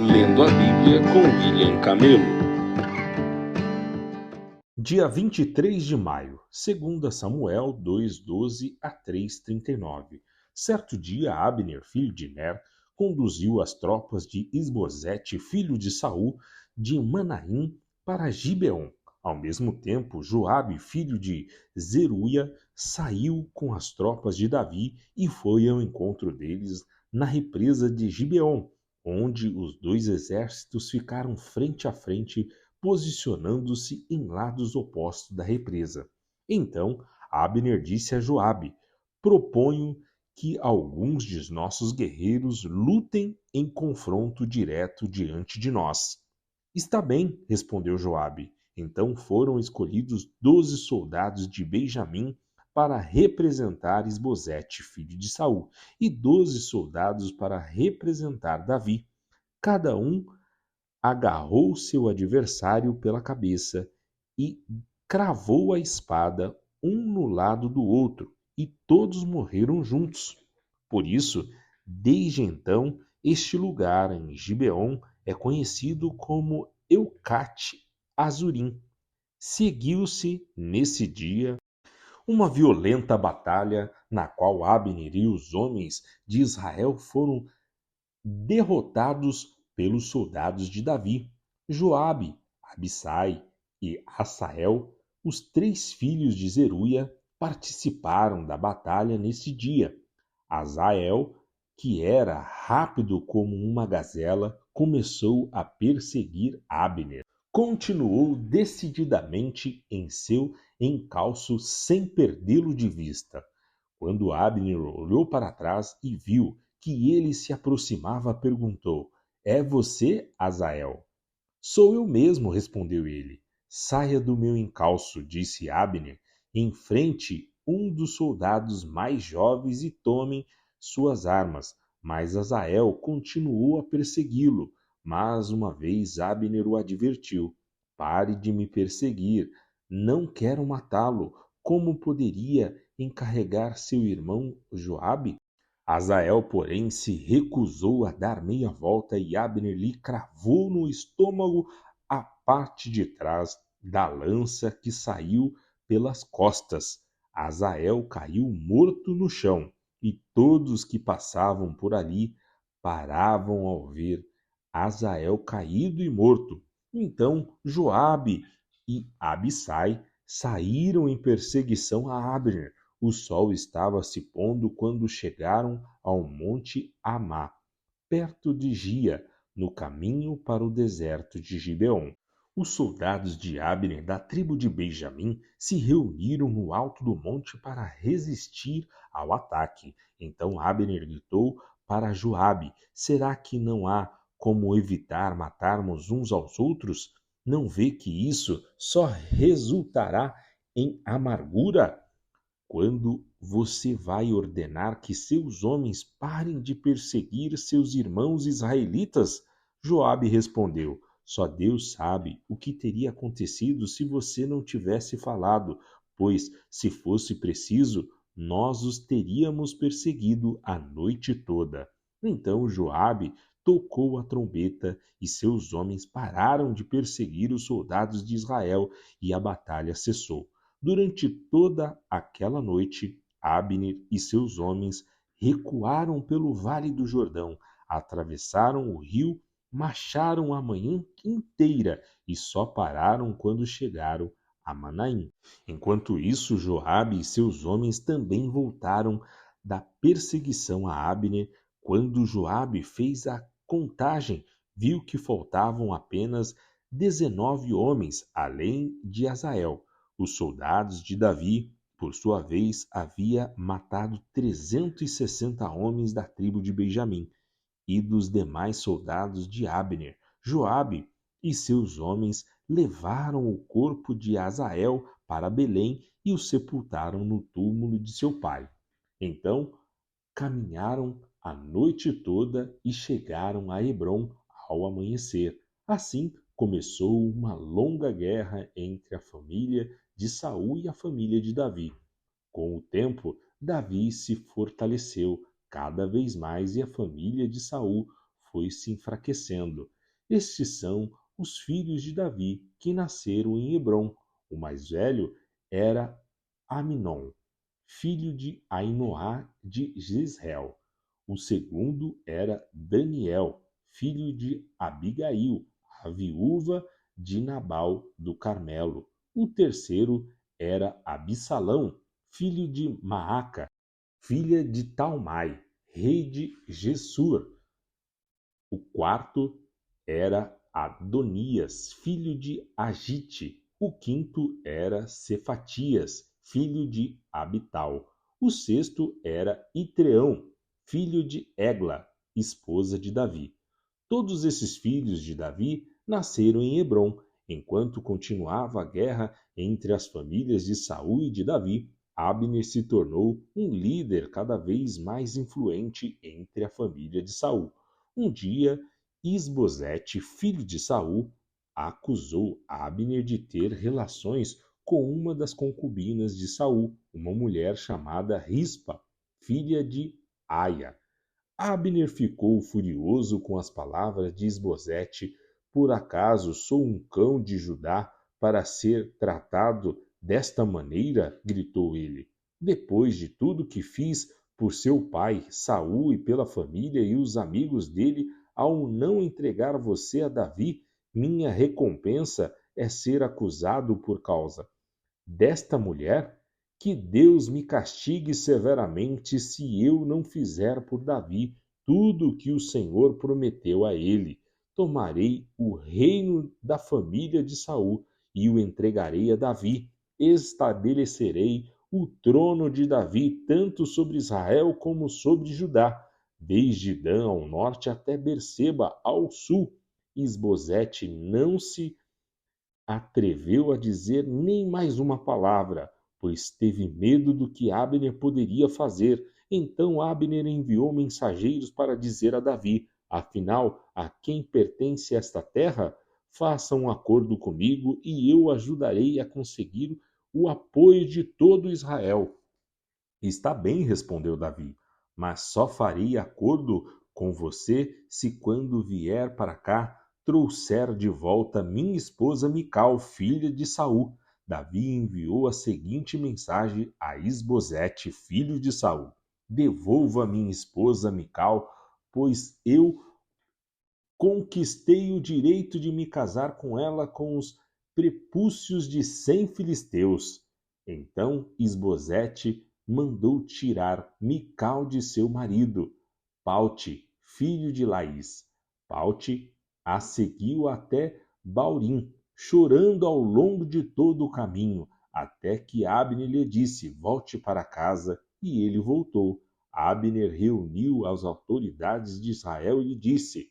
Lendo a Bíblia com William Camelo. Dia 23 de maio, 2 Samuel 2:12 a 3:39. Certo dia, Abner, filho de Ner, conduziu as tropas de Isbosete, filho de Saul, de Manaim, para Gibeon. Ao mesmo tempo, Joabe, filho de Zeruia, saiu com as tropas de Davi e foi ao encontro deles na represa de Gibeon, onde os dois exércitos ficaram frente a frente, posicionando-se em lados opostos da represa. Então Abner disse a Joabe: proponho que alguns de nossos guerreiros lutem em confronto direto diante de nós. Está bem, respondeu Joabe. Então foram escolhidos 12 soldados de Benjamim para representar Isbosete, filho de Saul, e 12 soldados para representar Davi. Cada um agarrou seu adversário pela cabeça e cravou a espada um no lado do outro, e todos morreram juntos. Por isso, desde então, este lugar em Gibeon é conhecido como Eucate Azurim. Seguiu-se, nesse dia, uma violenta batalha na qual Abner e os homens de Israel foram derrotados pelos soldados de Davi. Joabe, Abissai e Asael, os 3 filhos de Zeruia, participaram da batalha nesse dia. Asael, que era rápido como uma gazela, começou a perseguir Abner. Continuou decididamente em seu encalço sem perdê-lo de vista. Quando Abner olhou para trás e viu que ele se aproximava, perguntou: é você, Asael? Sou eu mesmo, respondeu ele. Saia do meu encalço, disse Abner. Enfrente um dos soldados mais jovens e tomem suas armas. Mas Asael continuou a persegui-lo. Mas uma vez Abner o advertiu: pare de me perseguir. Não quero matá-lo. Como poderia encarregar seu irmão Joabe? Asael, porém, se recusou a dar meia volta e Abner lhe cravou no estômago a parte de trás da lança que saiu pelas costas. Asael caiu morto no chão e todos que passavam por ali paravam ao ver Asael caído e morto. Então Joabe e Abissai saíram em perseguição a Abner. O sol estava se pondo quando chegaram ao monte Amá, perto de Gia, no caminho para o deserto de Gibeon. Os soldados de Abner, da tribo de Benjamim, se reuniram no alto do monte para resistir ao ataque. Então Abner gritou para Joabe: será que não há como evitar matarmos uns aos outros? Não vê que isso só resultará em amargura? Quando você vai ordenar que seus homens parem de perseguir seus irmãos israelitas? Joabe respondeu: só Deus sabe o que teria acontecido se você não tivesse falado, pois, se fosse preciso, nós os teríamos perseguido a noite toda. Então Joabe tocou a trombeta e seus homens pararam de perseguir os soldados de Israel e a batalha cessou. Durante toda aquela noite, Abner e seus homens recuaram pelo vale do Jordão, atravessaram o rio, marcharam a manhã inteira e só pararam quando chegaram a Manaim. Enquanto isso, Joabe e seus homens também voltaram da perseguição a Abner. Quando Joabe fez a contagem, viu que faltavam apenas 19 homens, além de Asael. Os soldados de Davi, por sua vez, havia matado 360 homens da tribo de Benjamim e dos demais soldados de Abner. Joabe e seus homens levaram o corpo de Asael para Belém e o sepultaram no túmulo de seu pai. Então caminharam a noite toda e chegaram a Hebrom ao amanhecer. Assim começou uma longa guerra entre a família de Saul e a família de Davi. Com o tempo, Davi se fortaleceu cada vez mais e a família de Saul foi se enfraquecendo. Estes são os filhos de Davi que nasceram em Hebrom. O mais velho era Aminon, filho de Ainoá de Jezreel. O segundo era Daniel, filho de Abigail, a viúva de Nabal do Carmelo. O terceiro era Absalão, filho de Maaca, filha de Talmai, rei de Gessur. O quarto era Adonias, filho de Agite. O quinto era Cefatias, filho de Abital. O sexto era Itreão, filho de Egla, esposa de Davi. Todos esses filhos de Davi nasceram em Hebrom. Enquanto continuava a guerra entre as famílias de Saul e de Davi, Abner se tornou um líder cada vez mais influente entre a família de Saul. Um dia, Isbosete, filho de Saul, acusou Abner de ter relações com uma das concubinas de Saul, uma mulher chamada Rispa, filha de Aia. Abner ficou furioso com as palavras de Isbosete. Por acaso sou um cão de Judá para ser tratado desta maneira? Gritou ele. Depois de tudo que fiz por seu pai, Saul, e pela família e os amigos dele, ao não entregar você a Davi, minha recompensa é ser acusado por causa desta mulher? Que Deus me castigue severamente se eu não fizer por Davi tudo o que o Senhor prometeu a ele. Tomarei o reino da família de Saul e o entregarei a Davi. Estabelecerei o trono de Davi tanto sobre Israel como sobre Judá, desde Dan ao norte até Berseba ao sul. Isbosete não se atreveu a dizer nem mais uma palavra, pois teve medo do que Abner poderia fazer. Então Abner enviou mensageiros para dizer a Davi: Afinal, a quem pertence esta terra? Faça um acordo comigo e eu ajudarei a conseguir o apoio de todo Israel. Está bem, respondeu Davi, mas só farei acordo com você se quando vier para cá trouxer de volta minha esposa Mical, filha de Saul. Davi enviou a seguinte mensagem a Isbosete, filho de Saul: Devolva minha esposa Mical, pois eu conquistei o direito de me casar com ela com os prepúcios de 100 filisteus. Então Isbosete mandou tirar Mical de seu marido, Paute, filho de Laís. Paute a seguiu até Baurim, chorando ao longo de todo o caminho, até que Abner lhe disse: Volte para casa, e ele voltou. Abner reuniu as autoridades de Israel e lhe disse: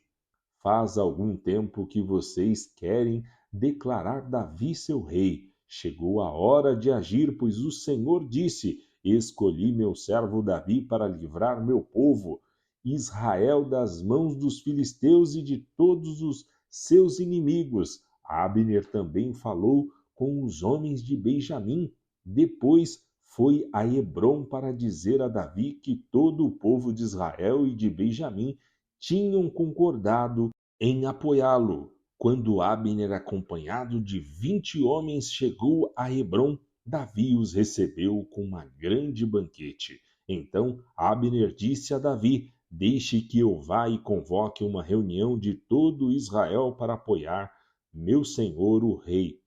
Faz algum tempo que vocês querem declarar Davi seu rei. Chegou a hora de agir, pois o Senhor disse: Escolhi meu servo Davi para livrar meu povo, Israel, das mãos dos filisteus e de todos os seus inimigos. Abner também falou com os homens de Benjamim. Depois foi a Hebrom para dizer a Davi que todo o povo de Israel e de Benjamim tinham concordado em apoiá-lo. Quando Abner, acompanhado de 20 homens, chegou a Hebrom, Davi os recebeu com uma grande banquete. Então Abner disse a Davi: Deixe que eu vá e convoque uma reunião de todo Israel para apoiar meu senhor o rei.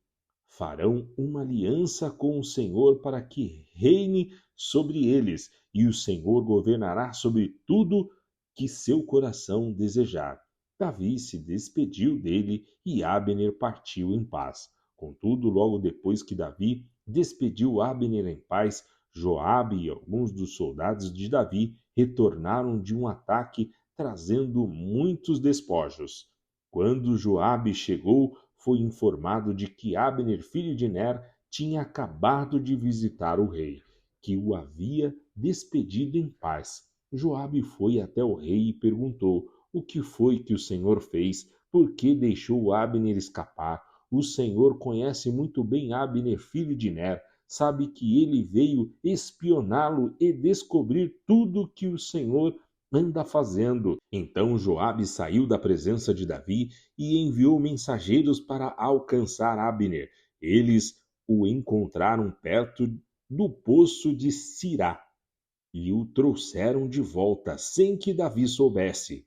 Farão uma aliança com o Senhor para que reine sobre eles, e o Senhor governará sobre tudo que seu coração desejar. Davi se despediu dele e Abner partiu em paz. Contudo, logo depois que Davi despediu Abner em paz, Joabe e alguns dos soldados de Davi retornaram de um ataque trazendo muitos despojos. Quando Joabe chegou, foi informado de que Abner, filho de Ner, tinha acabado de visitar o rei, que o havia despedido em paz. Joabe foi até o rei e perguntou: O que foi que o Senhor fez? Por que deixou Abner escapar? O Senhor conhece muito bem Abner, filho de Ner. Sabe que ele veio espioná-lo e descobrir tudo que o Senhor anda fazendo? Então Joabe saiu da presença de Davi e enviou mensageiros para alcançar Abner. Eles o encontraram perto do poço de Sirá e o trouxeram de volta sem que Davi soubesse.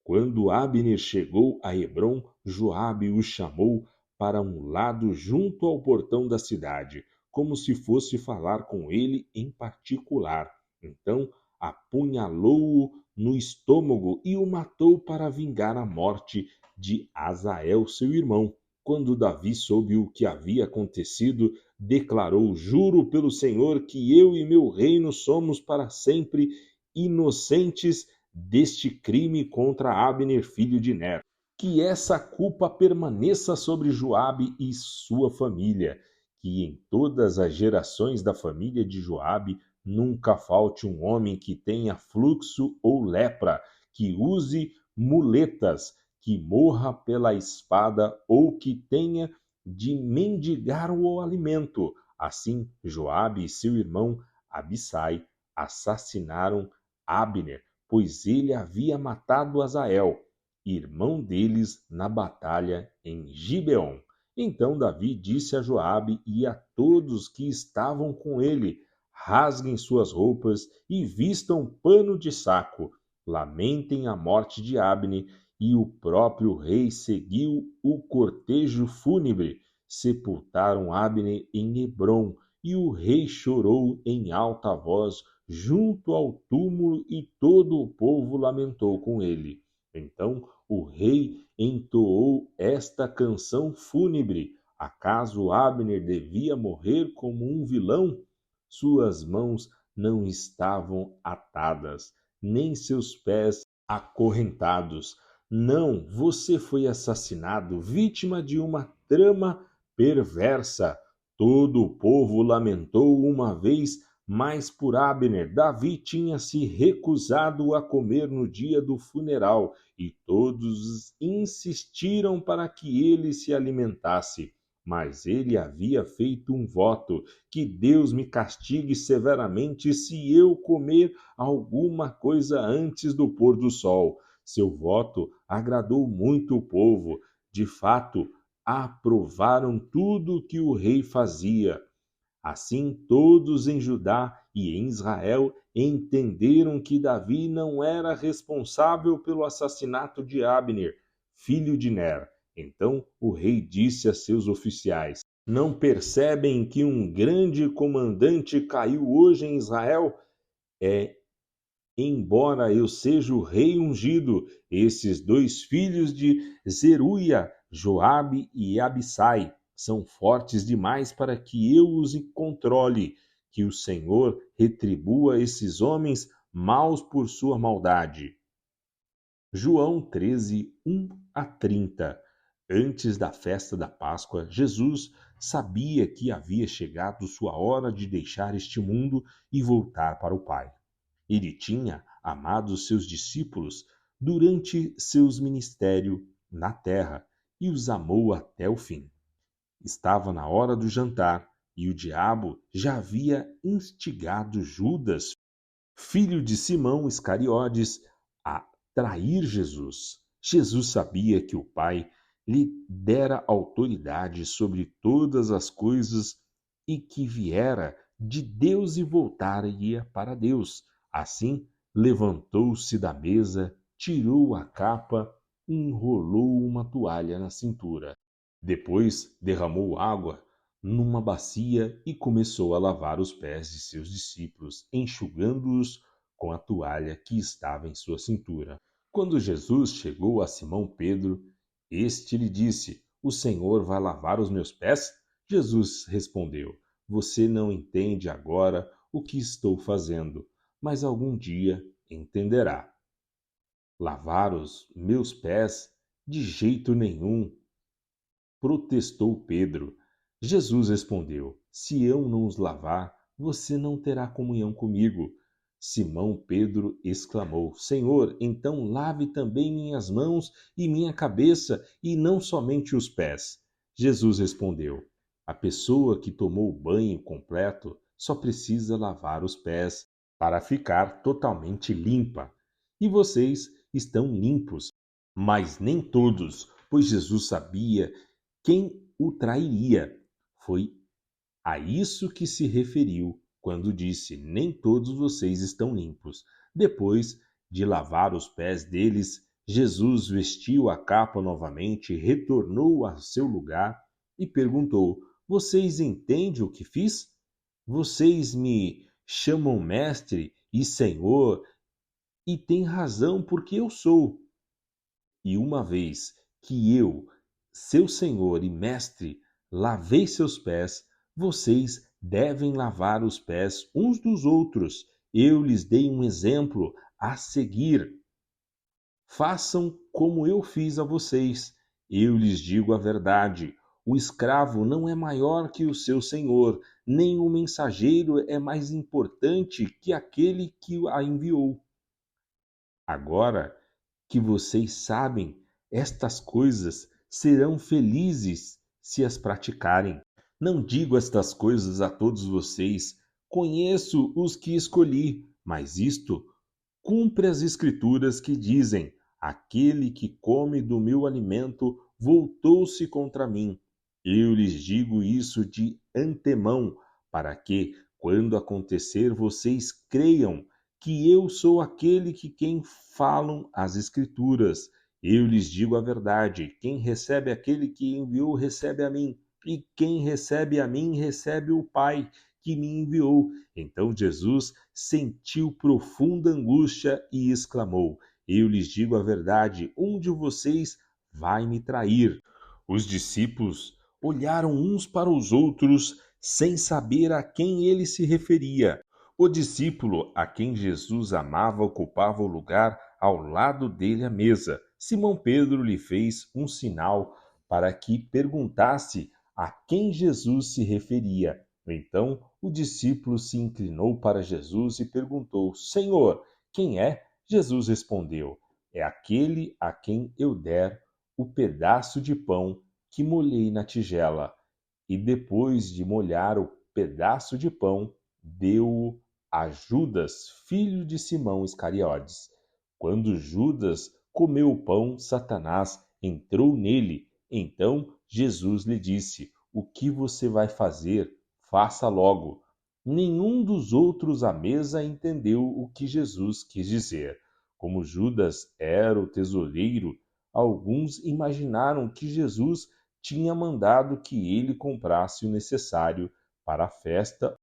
Quando Abner chegou a Hebrom, Joabe o chamou para um lado junto ao portão da cidade, como se fosse falar com ele em particular. Então apunhalou-o no estômago e o matou para vingar a morte de Asael, seu irmão. Quando Davi soube o que havia acontecido, declarou: Juro pelo Senhor que eu e meu reino somos para sempre inocentes deste crime contra Abner, filho de Ner. Que essa culpa permaneça sobre Joabe e sua família, que em todas as gerações da família de Joabe nunca falte um homem que tenha fluxo ou lepra, que use muletas, que morra pela espada ou que tenha de mendigar o alimento. Assim, Joabe e seu irmão Abissai assassinaram Abner, pois ele havia matado Asael, irmão deles, na batalha em Gibeon. Então Davi disse a Joabe e a todos que estavam com ele: rasguem suas roupas e vistam pano de saco, lamentem a morte de Abner. E o próprio rei seguiu o cortejo fúnebre. Sepultaram Abner em Hebrom, e o rei chorou em alta voz junto ao túmulo, e todo o povo lamentou com ele. Então o rei entoou esta canção fúnebre: acaso Abner devia morrer como um vilão? Suas mãos não estavam atadas, nem seus pés acorrentados. Não, você foi assassinado, vítima de uma trama perversa. Todo o povo lamentou uma vez, mas por Abner, Davi tinha se recusado a comer no dia do funeral, e todos insistiram para que ele se alimentasse. Mas ele havia feito um voto: que Deus me castigue severamente se eu comer alguma coisa antes do pôr do sol. Seu voto agradou muito o povo. De fato, aprovaram tudo que o rei fazia. Assim, todos em Judá e em Israel entenderam que Davi não era responsável pelo assassinato de Abner, filho de Ner. Então o rei disse a seus oficiais: não percebem que um grande comandante caiu hoje em Israel? Embora eu seja o rei ungido, esses dois filhos de Zeruia, Joabe e Abissai, são fortes demais para que eu os controle. Que o Senhor retribua esses homens maus por sua maldade. João 13, 1 a 30. Antes da festa da Páscoa, Jesus sabia que havia chegado sua hora de deixar este mundo e voltar para o Pai. Ele tinha amado seus discípulos durante seus ministérios na terra e os amou até o fim. Estava na hora do jantar e o diabo já havia instigado Judas, filho de Simão Iscariotes, a trair Jesus. Jesus sabia que o Pai lhe dera autoridade sobre todas as coisas e que viera de Deus e voltaria para Deus. Assim, levantou-se da mesa, tirou a capa e enrolou uma toalha na cintura. Depois derramou água numa bacia e começou a lavar os pés de seus discípulos, enxugando-os com a toalha que estava em sua cintura. Quando Jesus chegou a Simão Pedro, este lhe disse: o Senhor vai lavar os meus pés? Jesus respondeu: você não entende agora o que estou fazendo, mas algum dia entenderá. Lavar os meus pés? De jeito nenhum, protestou Pedro. Jesus respondeu: se eu não os lavar, você não terá comunhão comigo. Simão Pedro exclamou: Senhor, então lave também minhas mãos e minha cabeça, e não somente os pés. Jesus respondeu: a pessoa que tomou o banho completo só precisa lavar os pés para ficar totalmente limpa. e vocês estão limpos. Mas nem todos, pois Jesus sabia quem o trairia. Foi a isso que se referiu quando disse: Nem todos vocês estão limpos. Depois de lavar os pés deles, Jesus vestiu a capa novamente, retornou a seu lugar e perguntou: Vocês entendem o que fiz? Vocês me chamam mestre e senhor, e têm razão, porque eu sou. E uma vez que eu, seu senhor e mestre, lavei seus pés, vocês devem lavar os pés uns dos outros. Eu lhes dei um exemplo a seguir. Façam como eu fiz a vocês. Eu lhes digo a verdade: o escravo não é maior que o seu senhor, nem o mensageiro é mais importante que aquele que a enviou. Agora que vocês sabem estas coisas, serão felizes se as praticarem. Não digo estas coisas a todos vocês, conheço os que escolhi, mas isto cumpre as Escrituras que dizem: Aquele que come do meu alimento voltou-se contra mim. Eu lhes digo isso de antemão, para que, quando acontecer, vocês creiam que eu sou aquele que quem falam as Escrituras. Eu lhes digo a verdade: quem recebe aquele que enviou, recebe a mim, e quem recebe a mim, recebe o Pai que me enviou. Então Jesus sentiu profunda angústia e exclamou: Eu lhes digo a verdade, um de vocês vai me trair. Os discípulos olharam uns para os outros sem saber a quem ele se referia. O discípulo a quem Jesus amava ocupava o lugar ao lado dele à mesa. Simão Pedro lhe fez um sinal para que perguntasse a quem Jesus se referia. Então o discípulo se inclinou para Jesus e perguntou: Senhor, quem é? Jesus respondeu: É aquele a quem eu der o pedaço de pão que molhei na tigela. E depois de molhar o pedaço de pão, deu-o a Judas, filho de Simão Iscariotes. Quando Judas comeu o pão, Satanás entrou nele. Então Jesus lhe disse: O que você vai fazer? Faça logo. Nenhum dos outros à mesa entendeu o que Jesus quis dizer. Como Judas era o tesoureiro, alguns imaginaram que Jesus tinha mandado que ele comprasse o necessário para a festa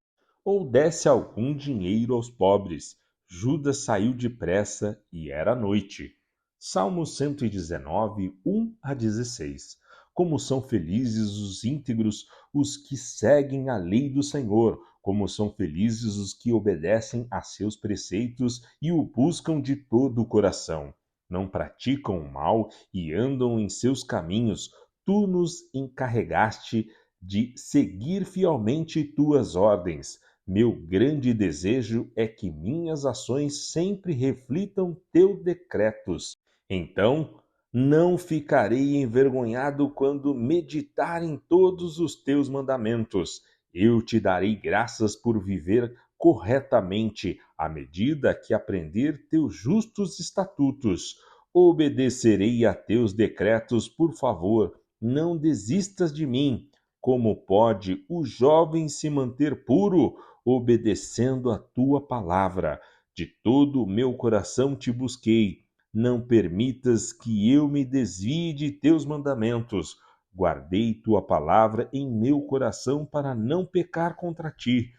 ou desse algum dinheiro aos pobres. Judas saiu depressa e era noite. Salmo 119, 1 a 16. Como são felizes os íntegros, os que seguem a lei do Senhor, como são felizes os que obedecem a seus preceitos e o buscam de todo o coração. Não praticam o mal e andam em seus caminhos. Tu nos encarregaste de seguir fielmente tuas ordens. Meu grande desejo é que minhas ações sempre reflitam teus decretos. Então, não ficarei envergonhado quando meditar em todos os teus mandamentos. Eu te darei graças por viver corretamente à medida que aprender teus justos estatutos. Obedecerei a teus decretos, por favor, não desistas de mim. Como pode o jovem se manter puro, obedecendo a tua palavra? De todo o meu coração te busquei. Não permitas que eu me desvie de teus mandamentos. Guardei tua palavra em meu coração para não pecar contra ti.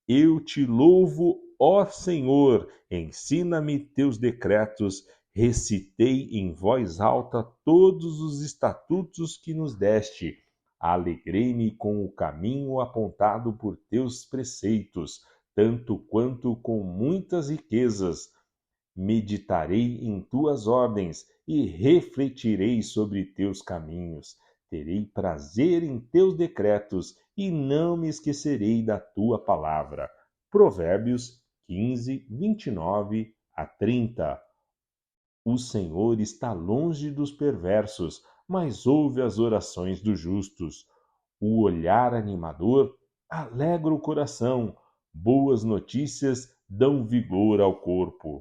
Eu te louvo, ó Senhor, ensina-me teus decretos. Recitei em voz alta todos os estatutos que nos deste. Alegrei-me com o caminho apontado por teus preceitos, tanto quanto com muitas riquezas. Meditarei em tuas ordens e refletirei sobre teus caminhos. Terei prazer em teus decretos e não me esquecerei da tua palavra. Provérbios 15, 29 a 30. O Senhor está longe dos perversos, mas ouve as orações dos justos. O olhar animador alegra o coração. Boas notícias dão vigor ao corpo.